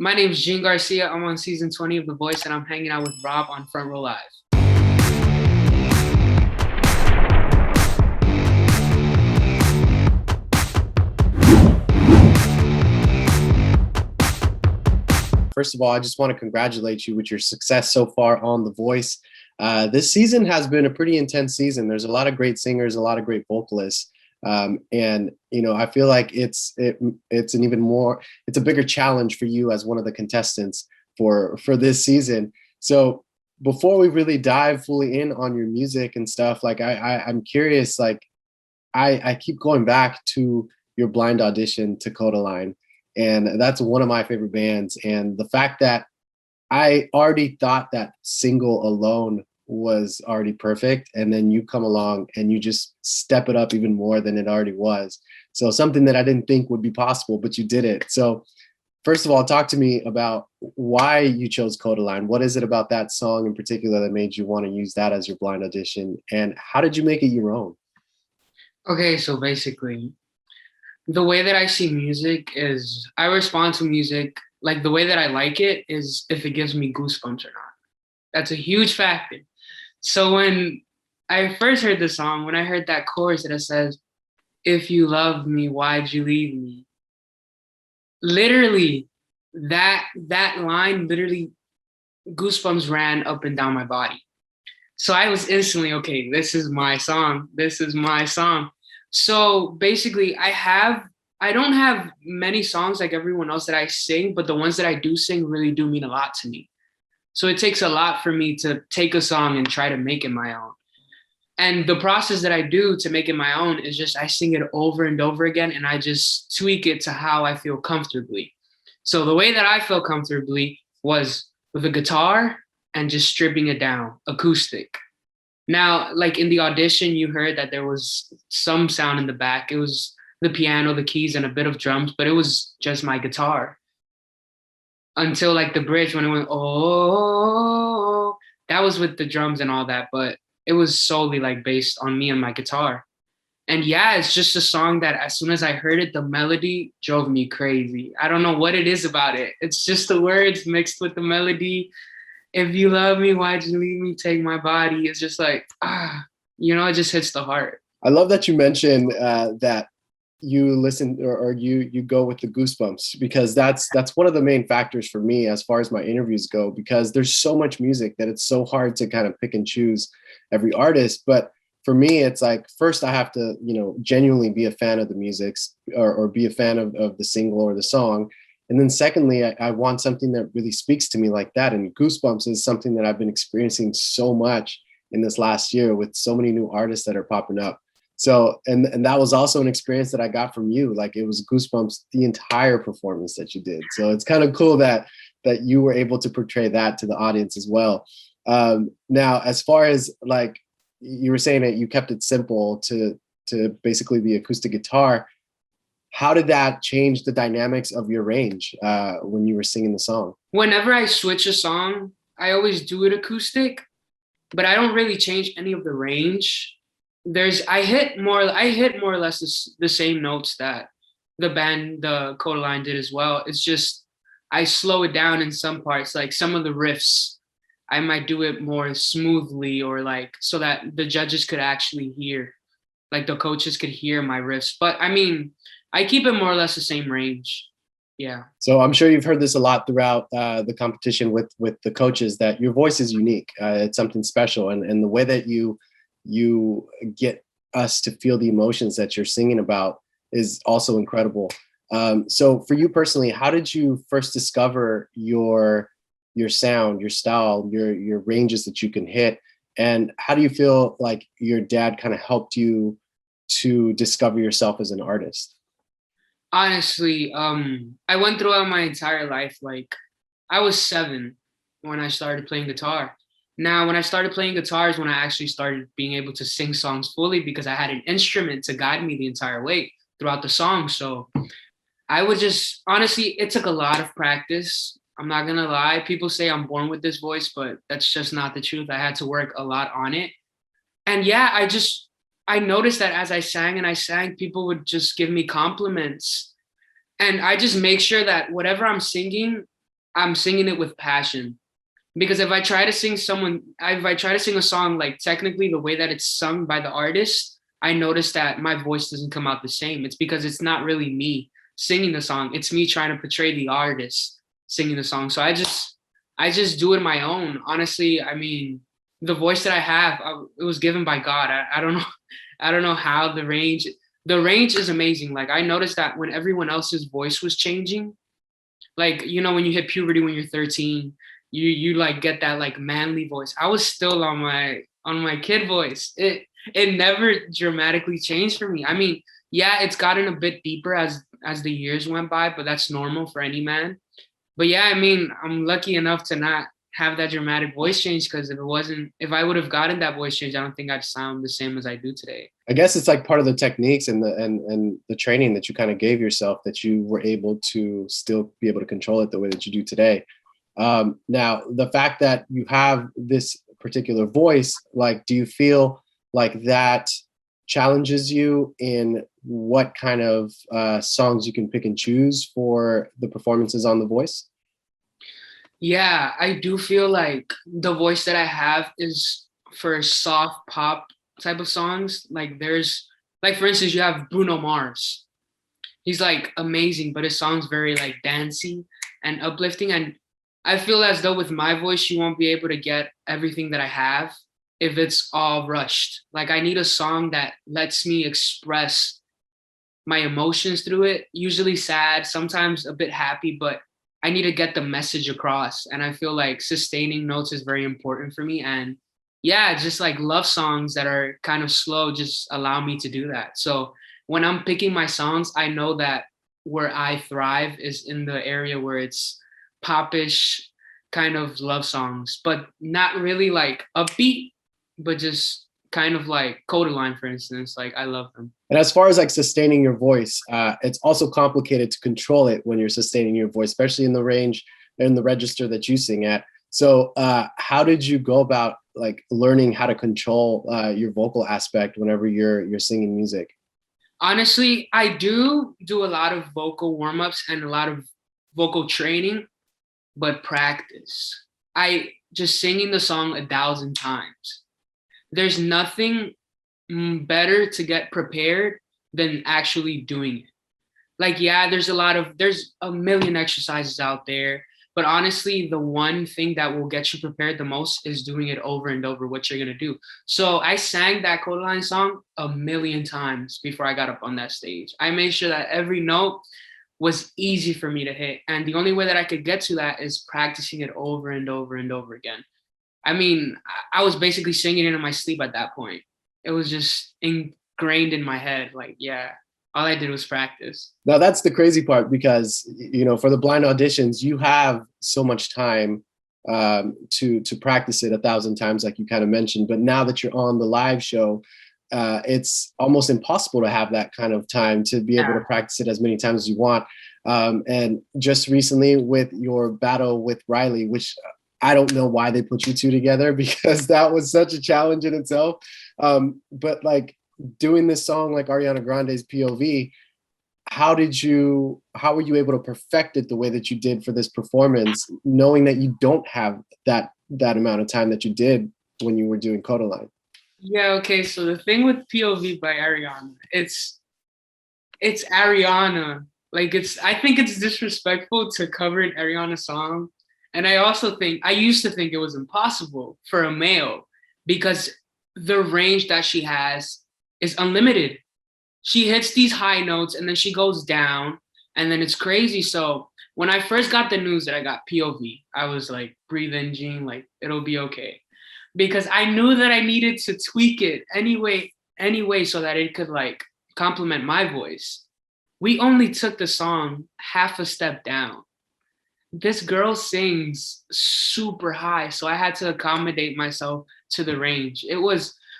My name is Gean Garcia. I'm on season 20 of The Voice, and I'm hanging out with Rob on Front Row Live. First of all, I just want to congratulate you with your success so far on The Voice. This season has been a pretty intense season. There's a lot of great singers, a lot of great vocalists. And I feel like it's a bigger challenge for you as one of the contestants for this season. So before we really dive fully in on your music and stuff, like I'm curious, like I keep going back to your blind audition to Kodaline, and that's one of my favorite bands. And the fact that I already thought that single alone was already perfect, and then you come along and you just step it up even more than it already was. So something that I didn't think would be possible, but you did it. So first of all, talk to me about why you chose Kodaline. What is it about that song in particular that made you want to use that as your blind audition, and how did you make it your own? Okay, so basically, the way that I see music is I respond to music like the way that I like it is if it gives me goosebumps or not. That's a huge factor. So when I first heard the song, when I heard that chorus that it says, "If you love me, why'd you leave me?" Literally, that line literally goosebumps ran up and down my body. So I was instantly, okay, this is my song. This is my song. So basically, I don't have many songs like everyone else that I sing, but the ones that I do sing really do mean a lot to me. So it takes a lot for me to take a song and try to make it my own. And the process that I do to make it my own is just I sing it over and over again, and I just tweak it to how I feel comfortably. So the way that I felt comfortably was with a guitar and just stripping it down, acoustic. Now, like in the audition, you heard that there was some sound in the back. It was the piano, the keys, and a bit of drums, but it was just my guitar until like the bridge when it went, oh, that was with the drums and all that, but it was solely like based on me and my guitar. And yeah, it's just a song that as soon as I heard it, the melody drove me crazy. I don't know what it is about it. It's just the words mixed with the melody. If you love me, why'd you leave me? Take my body. It's just like, it just hits the heart. I love that you mentioned that you listen or you go with the goosebumps, because that's one of the main factors for me as far as my interviews go, because there's so much music that it's so hard to kind of pick and choose every artist. But for me, it's like, first I have to, genuinely be a fan of the music, or be a fan of the single or the song. And then secondly, I want something that really speaks to me like that. And goosebumps is something that I've been experiencing so much in this last year with so many new artists that are popping up. So, and that was also an experience that I got from you. Like, it was goosebumps the entire performance that you did. So it's kind of cool that you were able to portray that to the audience as well. Now, as far as like you were saying that you kept it simple to basically the acoustic guitar, how did that change the dynamics of your range when you were singing the song? Whenever I switch a song, I always do it acoustic, but I don't really change any of the range. I hit more or less the same notes that the Kodaline did as well. It's just I slow it down in some parts, like some of the riffs. I might do it more smoothly, or like so that the judges could actually hear, like the coaches could hear my riffs. But I mean, I keep it more or less the same range. Yeah. So I'm sure you've heard this a lot throughout the competition with the coaches, that your voice is unique. It's something special, and the way that you get us to feel the emotions that you're singing about is also incredible. So for you personally, how did you first discover your sound, your style, your ranges that you can hit? And how do you feel like your dad kind of helped you to discover yourself as an artist? Honestly, I went throughout my entire life. Like, I was 7 when I started playing guitar. Now, when I started playing guitar is when I actually started being able to sing songs fully, because I had an instrument to guide me the entire way throughout the song. So I would just, honestly, it took a lot of practice. I'm not gonna lie. People say I'm born with this voice, but that's just not the truth. I had to work a lot on it. And yeah, I noticed that as I sang and I sang, people would just give me compliments. And I just make sure that whatever I'm singing, I'm singing it with passion. Because if I try to sing a song like technically the way that it's sung by the artist, I notice that my voice doesn't come out the same. It's because it's not really me singing the song. It's me trying to portray the artist singing the song. So I just do it my own. Honestly, I mean, the voice that I have, it was given by God. I don't know, I don't know how the range is amazing. Like I noticed that when everyone else's voice was changing, like when you hit puberty when you're 13, you like get that like manly voice. I was still on my kid voice. It never dramatically changed for me. I mean, yeah, it's gotten a bit deeper as the years went by, but that's normal for any man. But yeah, I mean, I'm lucky enough to not have that dramatic voice change, because if I would have gotten that voice change, I don't think I'd sound the same as I do today. I guess it's like part of the techniques and the training that you kind of gave yourself, that you were able to still be able to control it the way that you do today. Now, the fact that you have this particular voice, like, do you feel like that challenges you in what kind of songs you can pick and choose for the performances on The Voice? Yeah, I do feel like the voice that I have is for soft pop type of songs. Like for instance, you have Bruno Mars. He's like amazing, but his song's very like dancey and uplifting. And I feel as though with my voice, you won't be able to get everything that I have if it's all rushed. Like I need a song that lets me express my emotions through it, usually sad, sometimes a bit happy, but I need to get the message across. And I feel like sustaining notes is very important for me. And yeah, just like love songs that are kind of slow just allow me to do that. So when I'm picking my songs, I know that where I thrive is in the area where it's popish kind of love songs, but not really like upbeat, but just kind of like Kodaline, for instance. Like I love them. And as far as like sustaining your voice, it's also complicated to control it when you're sustaining your voice, especially in the range and the register that you sing at. So how did you go about like learning how to control your vocal aspect whenever you're singing music? Honestly, I do a lot of vocal warm-ups and a lot of vocal training, but practice. I just singing the song 1,000 times. There's nothing better to get prepared than actually doing it. Like, yeah, there's a million exercises out there, but honestly, the one thing that will get you prepared the most is doing it over and over, what you're gonna do. So I sang that Kodaline song 1,000,000 times before I got up on that stage. I made sure that every note was easy for me to hit. And the only way that I could get to that is practicing it over and over and over again. I mean, I was basically singing it in my sleep at that point. It was just ingrained in my head. Like, yeah, all I did was practice. Now that's the crazy part, because for the blind auditions, you have so much time to practice it 1,000 times, like you kind of mentioned. But now that you're on the live show, it's almost impossible to have that kind of time to be able to practice it as many times as you want. And just recently with your battle with Riley, which I don't know why they put you two together, because that was such a challenge in itself. But like doing this song like Ariana Grande's POV, how were you able to perfect it the way that you did for this performance, knowing that you don't have that amount of time that you did when you were doing Kodaline? Yeah, okay. So the thing with POV by Ariana, it's Ariana. Like I think it's disrespectful to cover an Ariana song. And I used to think it was impossible for a male, because the range that she has is unlimited. She hits these high notes and then she goes down, and then it's crazy. So when I first got the news that I got POV, I was like, breathe in, Gean, like it'll be okay. Because I knew that I needed to tweak it anyway, so that it could like complement my voice. We only took the song half a step down. This girl sings super high, so I had to accommodate myself to the range.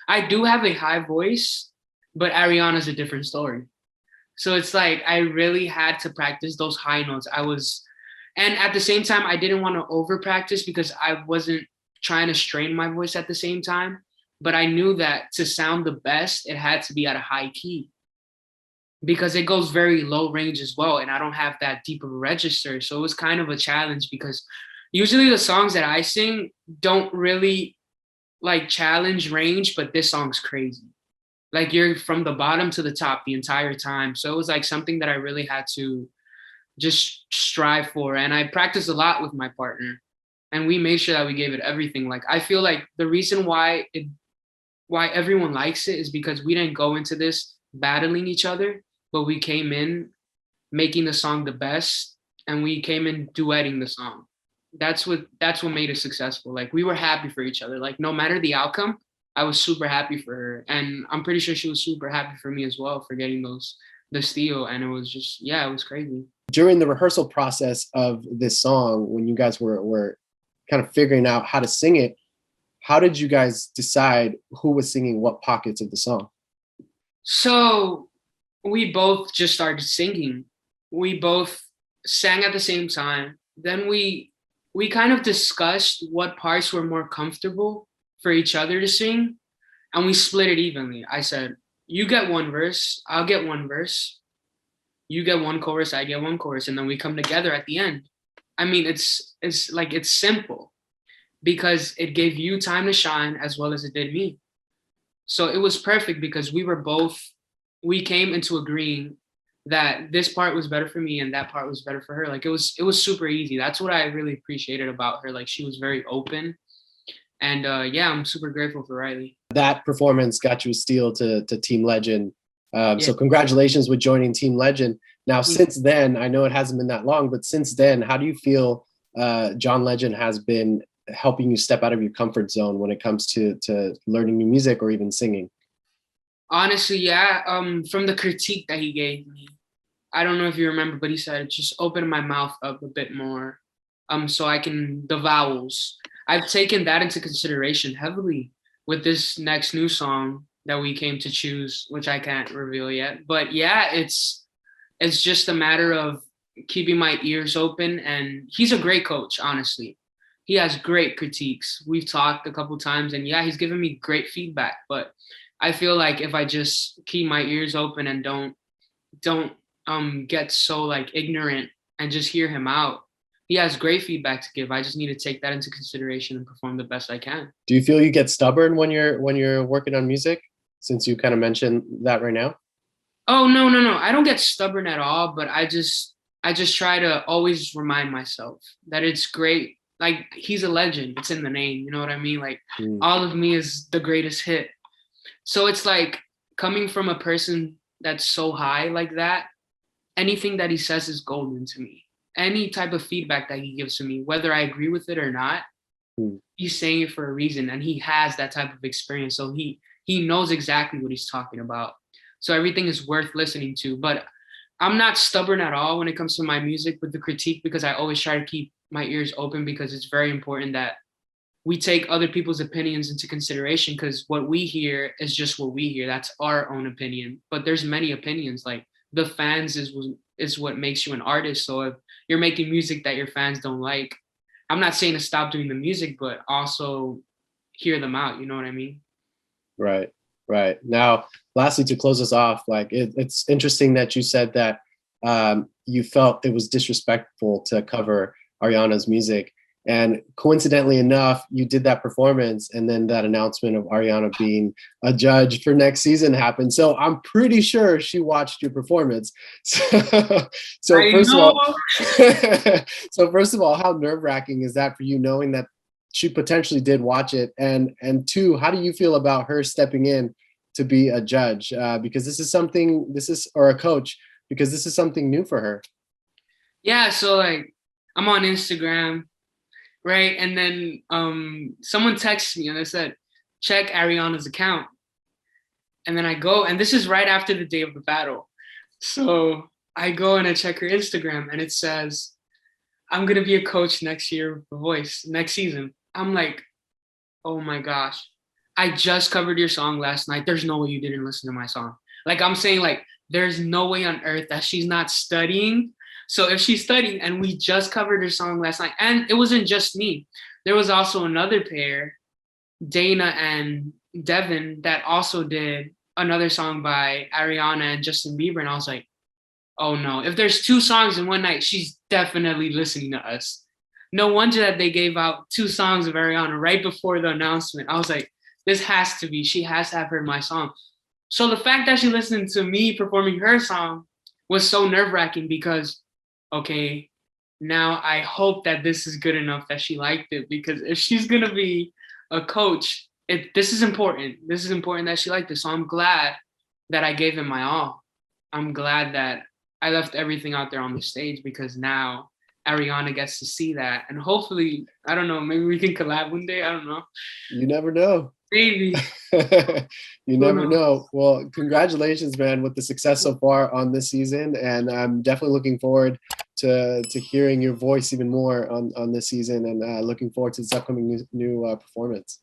I do have a high voice, but Ariana's a different story. So it's like I really had to practice those high notes. And at the same time, I didn't want to over practice because I wasn't trying to strain my voice at the same time. But I knew that to sound the best, it had to be at a high key. because it goes very low range as well. And I don't have that deep of a register. So it was kind of a challenge because usually the songs that I sing don't really like challenge range, but this song's crazy. Like you're from the bottom to the top the entire time. So it was like something that I really had to just strive for. And I practiced a lot with my partner and we made sure that we gave it everything. Like I feel like the reason why everyone likes it is because we didn't go into this battling each other, but we came in making the song the best and we came in duetting the song. That's what made it successful. Like we were happy for each other. Like no matter the outcome, I was super happy for her. And I'm pretty sure she was super happy for me as well for getting the steal. And it was just, yeah, it was crazy. During the rehearsal process of this song, when you guys were kind of figuring out how to sing it, how did you guys decide who was singing what pockets of the song? So we both just started singing. We both sang at the same time. Then we kind of discussed what parts were more comfortable for each other to sing, and we split it evenly. I said, "You get one verse, I'll get one verse. You get one chorus, I get one chorus, and then we come together at the end." I mean, it's like it's simple because it gave you time to shine as well as it did me. So it was perfect because we came into agreeing that this part was better for me and that part was better for her. Like it was super easy. That's what I really appreciated about her. Like she was very open. And yeah, I'm super grateful for Riley. That performance got you a steal to Team Legend. Yeah. So congratulations with joining Team Legend. Now, since then, I know it hasn't been that long, but since then, how do you feel John Legend has been helping you step out of your comfort zone when it comes to learning new music or even singing? Honestly, yeah. From the critique that he gave me, I don't know if you remember, but he said just open my mouth up a bit more, so I can the vowels. I've taken that into consideration heavily with this next new song that we came to choose, which I can't reveal yet. But yeah, it's just a matter of keeping my ears open. And he's a great coach, honestly. He has great critiques. We've talked a couple times, and yeah, he's given me great feedback. But I feel like if I just keep my ears open and don't get so like ignorant and just hear him out, he has great feedback to give. I just need to take that into consideration and perform the best I can. Do you feel you get stubborn when you're working on music, since you kind of mentioned that right now? Oh no, no, no. I don't get stubborn at all, but I just try to always remind myself that it's great. Like he's a legend. It's in the name. You know what I mean? Like all of me is the greatest hit. So it's like coming from a person that's so high like that, anything that he says is golden to me. Any type of feedback that he gives to me, whether I agree with it or not, he's saying it for a reason, and he has that type of experience. So he knows exactly what he's talking about. So everything is worth listening to. But I'm not stubborn at all when it comes to my music with the critique, because I always try to keep my ears open, because it's very important that we take other people's opinions into consideration, because what we hear is just what we hear. That's our own opinion. But there's many opinions. Like the fans is what makes you an artist. So if you're making music that your fans don't like, I'm not saying to stop doing the music, but also hear them out. You know what I mean? Right, right. Now, lastly, to close us off, like it's interesting that you said that you felt it was disrespectful to cover Ariana's music. And coincidentally enough, you did that performance, and then that announcement of Ariana being a judge for next season happened. So I'm pretty sure she watched your performance. So first of all, how nerve-wracking is that for you, knowing that she potentially did watch it? And two, how do you feel about her stepping in to be a judge? Because or a coach, because this is something new for her. Yeah. So like, I'm on Instagram. Right. And then someone texted me and they said, check Ariana's account. And then I go, and this is right after the day of the battle. So I go and I check her Instagram, and it says, I'm going to be a coach next year with The Voice, next season. I'm like, oh my gosh, I just covered your song last night. There's no way you didn't listen to my song. Like I'm saying, like, there's no way on earth that she's not studying. So if she's studying, and we just covered her song last night, and it wasn't just me, there was also another pair, Dana and Devin, that also did another song by Ariana and Justin Bieber, and I was like, oh no, if there's 2 songs in one night, she's definitely listening to us. No wonder that they gave out 2 songs of Ariana right before the announcement. I was like, this has to be, she has to have heard my song. So the fact that she listened to me performing her song was so nerve-wracking because, okay, now I hope that this is good enough that she liked it, because if she's gonna be a coach, this is important. This is important that she liked it. So I'm glad that I gave it my all. I'm glad that I left everything out there on the stage, because now Ariana gets to see that. And hopefully, I don't know, maybe we can collab one day. I don't know. You never know. Maybe. You never know. Well, congratulations, man, with the success so far on this season. And I'm definitely looking forward to hearing your voice even more on this season, and looking forward to this upcoming new performance.